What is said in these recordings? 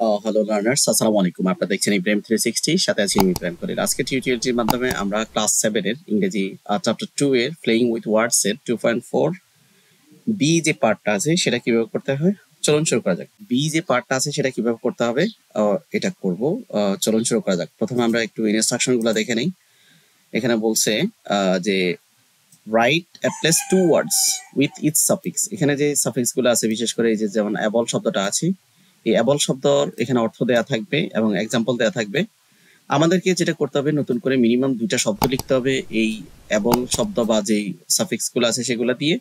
Hello learners, আসসালামু আলাইকুম। আপনারা দেখছেন ইব্রাহিম 360, সাথে আছি আমি ইব্রাহিম খলিল। আজকে টিউটোরিয়ালটির মাধ্যমে আমরা ক্লাস 7 এর ইংরেজি চ্যাপ্টার 2 এর প্লেইং উইথ ওয়ার্ডস এর 2.4 বি যে পার্টটা আছে সেটা কিভাবে করতে হয় চলুন শুরু করা যাক। বি যে পার্টটা আছে সেটা কিভাবে করতে হবে এটা করব। চলুন শুরু করা যাক। প্রথমে আমরা একটু ইনস্ট্রাকশনগুলো দেখে নেই। এখানে বলছে যে write a place two words with each suffix. এখানে যে সাফিক্স গুলো আছে, বিশেষ করে এই যে যেমন অ্যাবল শব্দটা আছে, এই অ্যাবল শব্দর এখানে অর্থ দেয়া থাকবে এবং এক্সাম্পল দেয়া থাকবে। আমাদেরকে যেটা করতে হবে, নতুন করে মিনিমাম 2টা শব্দ লিখতে হবে এই অ্যাবল শব্দ বা যেই সাফিক্স গুলো আছে সেগুলো দিয়ে।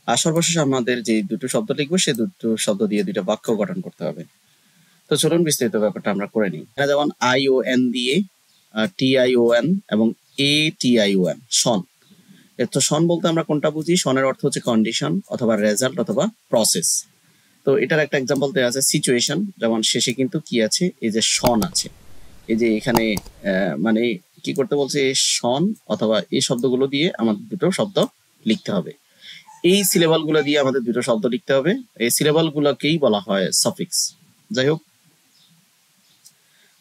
আর সর্বশেষ আমাদের যে দুটো শব্দ লিখবো সেই দুটো শব্দ দিয়ে 2টা বাক্য গঠন করতে হবে। তো চলুন বিস্তারিত ব্যাপারটা আমরা করে নিই। এখানে যেমন ION দিয়ে TION এবং ATION শন। তো শন বলতে আমরা কোনটা বুঝি? শনের অর্থ হচ্ছে কন্ডিশন অথবা রেজাল্ট অথবা প্রসেস। তো এটার একটা এক্সাম্পল দেওয়া আছে সিচুয়েশন, যেমন শেষে কিন্তু কি আছে, এই যে শন আছে। এই যে এখানে মানে কি করতে বলছে, এই শন অথবা এই শব্দগুলো দিয়ে আমাদের দুটো শব্দ লিখতে হবে। এই সিলেবল গুলো দিয়ে আমাদের দুটো শব্দ লিখতে হবে। এই সিলেবল গুলোকেই বলা হয় সাফিক্স। যাই হোক,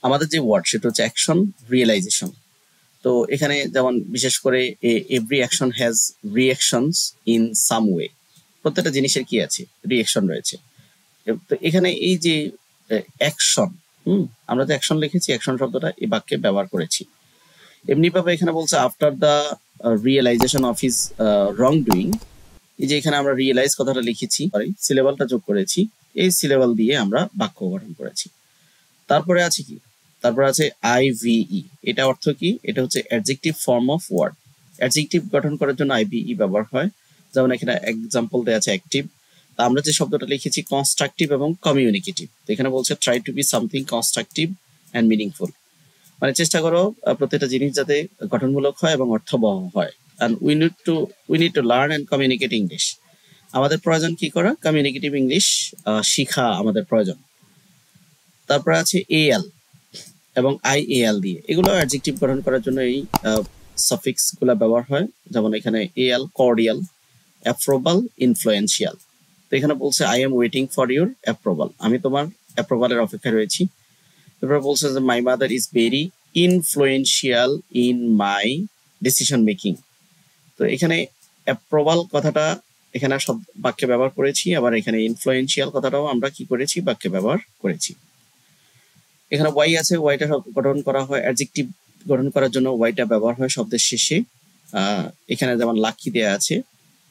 আমাদের যে ওয়ার্ড সেটা হচ্ছে অ্যাকশন রিয়েলাইজেশন। তো এখানে যেমন বিশেষ করে every action has reactions in some way. প্রত্যেকটা জিনিসের কি আছে, রিঅ্যাকশন রয়েছে। তো এখানে এই যে অ্যাকশন, আমরা যে অ্যাকশন লিখেছি, অ্যাকশন শব্দটা এই বাক্যে ব্যবহার করেছি। এমনি ভাবে এখানে বলছে after the realisation of his wrong doing. এই যে এখানে আমরা রিয়েলাইজ কথাটা লিখেছি, সিলেবলটা যোগ করেছি, এই সিলেবল দিয়ে আমরা বাক্য গঠন করেছি। তারপরে আছে কি, তারপরে আছে IVE। এটা অর্থ কি? এটা হচ্ছে adjective form of word. Adjective গঠন করার জন্য IVE ব্যবহার হয়। যেমন এখানে এক্সাম্পল দেওয়া আছে অ্যাক্টিভ। তা আমরা যে শব্দটা লিখেছি কনস্ট্রাকটিভ এবং কমিউনিকেটিভ। তো এখানে বলছে try to be something constructive and meaningful. মানে চেষ্টা করো প্রত্যেকটা জিনিস যাতে গঠনমূলক হয় এবং অর্থবহ হয়। and we need to learn and communicate English. আমাদের প্রয়োজন কি করা? কমিউনিকেটিভ ইংলিশ শিখা আমাদের প্রয়োজন। তারপর আছে AL এবং IAL দিয়ে, এগুলো অ্যাডজেক্টিভ গঠন করার জন্য এই সাফিক্স গুলা ব্যবহার হয়। যেমন এখানে AL কর্ডিয়াল, অ্যাপ্রোভাল, ইনফ্লুয়েন্সিয়াল। তো এখানে বলছে I am waiting for your approval, আমি তোমার অ্যাপ্রোভালের অপেক্ষায় রয়েছি। এরপর বলছে যে my mother is very influential in my decision making. তো এখানে অ্যাপ্রোভাল কথাটা এখানে সব বাক্যে ব্যবহার করেছি, আবার এখানে ইনফ্লুয়েন্সিয়াল কথাটাও আমরা কি করেছি, বাক্যে ব্যবহার করেছি। এখানে ওয়াই আছে, ওয়াইটা গঠন করা হয় অ্যাডজেক্টিভ গঠন করার জন্য, ওয়াইটা ব্যবহার হয় শব্দের শেষে। এখানে যেমন লাকি দেয়া আছে,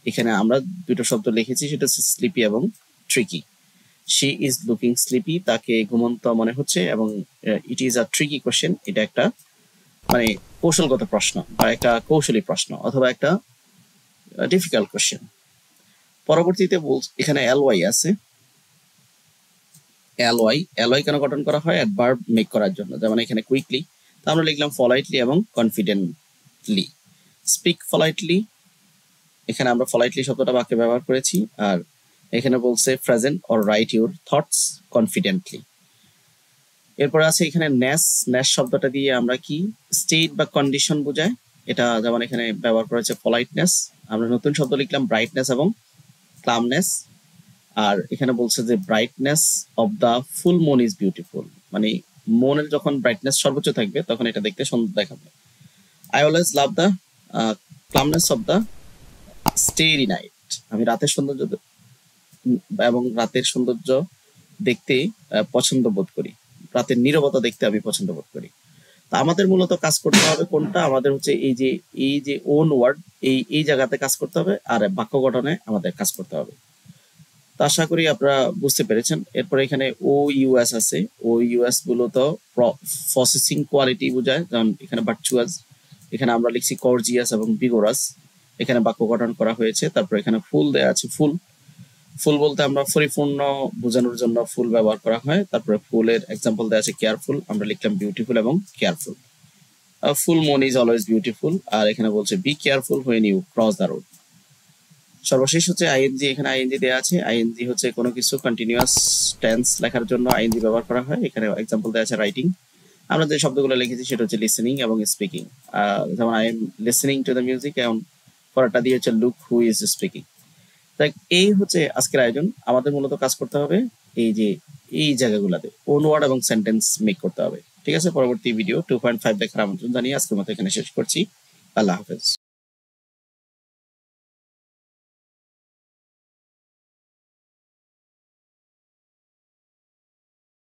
এখানে আমরা দুটো শব্দ লিখেছি, সেটা হচ্ছে স্লিপি এবং tricky. She is looking sleepy, তাকে ঘুমন্ত মনে হচ্ছে, এবং it is a tricky question, এটা একটা মানে কৌশলগত প্রশ্ন বা একটা কৌশলী প্রশ্ন অথবা একটা ডিফিকাল্ট কোশ্চেন। পরবর্তীতে এখানে এলওয়াই আছে। এলওয়াই কেন গঠন করা হয়? অ্যাডভার্ব মেক করার জন্য। যেমন এখানে কুইকলি, তো আমরা লিখলাম পলাইটলি এবং কনফিডেন্টলি। স্পিক পলাইটলি, এখানে আমরা পলাইটলি শব্দটা বাক্যে ব্যবহার করেছি। আর এখানে বলছে present or right your thoughts confidently. এরপর আছে এখানে ন্যাস শব্দটা দিয়ে আমরা কি স্টেট বা কন্ডিশন বোঝায়। এটা যেমন এখানে ব্যবহার করেছে পলাইটনেস। আমরা নতুন শব্দ লিখলাম ব্রাইটনেস এবং ক্লামনেস। আর এখানে বলছে যে brightness of the full moon is beautiful, মানে মনের যখন ব্রাইটনেস সর্বোচ্চ থাকবে তখন এটা দেখতে সুন্দর দেখাবে। I always love the calmness of the starry night, আমি রাতের সৌন্দর্য এবং রাতের সৌন্দর্য দেখতে পছন্দ বোধ করি, রাতের নীরবতা দেখতে আমি পছন্দ বোধ করি। তা আমাদের মূলত কাজ করতে হবে কোনটা? আমাদের হচ্ছে এই যে ওন ওয়ার্ড, এই জায়গাতে কাজ করতে হবে, আর বাক্য গঠনে আমাদের কাজ করতে হবে। তো আশা করি আপনারা বুঝতে পেরেছেন। এরপরে এখানে OUS আছে। OUS মূলত প্রসেসিং কোয়ালিটি বোঝায়, যেমন এখানে ভার্চুয়াস, এখানে আমরা লিখছি কর্জিয়াস এবং বিগোরাস। এখানে বাক্য গঠন করা হয়েছে। তারপর এখানে ফুল দেয়া আছে। ফুল বলতে আমরা পরিপূর্ণ বোঝানোর জন্য ফুল ব্যবহার করা হয়। তারপরে ফুলের এক্সাম্পল দেওয়া আছে কেয়ারফুল, আমরা লিখলাম বিউটিফুল এবং careful. Full moon is always beautiful. আর এখানে বলছে be careful when you cross the road. সর্বশেষ হচ্ছে আইএনজি, এখানে আইএনজি দেওয়া আছে। আইএনজি হচ্ছে কোনো কিছু কন্টিনিউয়াস টেন্স লেখার জন্য আইএনজি ব্যবহার করা হয়। এখানে এক্সাম্পল দেওয়া আছে রাইটিং। আমরা যে শব্দগুলো লিখেছি সেটা হচ্ছে লিসেনিং এবং স্পিকিং। যেমন I am listening to the music, এবং পরেরটা দিয়ে হচ্ছে লুক হু ইজ স্পিকিং। তাই এই হচ্ছে আজকের আয়োজন। আমাদের মূলত কাজ করতে হবে এই যে এই জায়গাগুলোতে ওন ওয়ার্ড এবং সেন্টেন্স মেক করতে হবে। ঠিক আছে, পরবর্তী ভিডিও 2.5 দেখার আমন্ত্রণ জানিয়ে আজকের মতো এখানে শেষ করছি। আল্লাহ হাফেজ।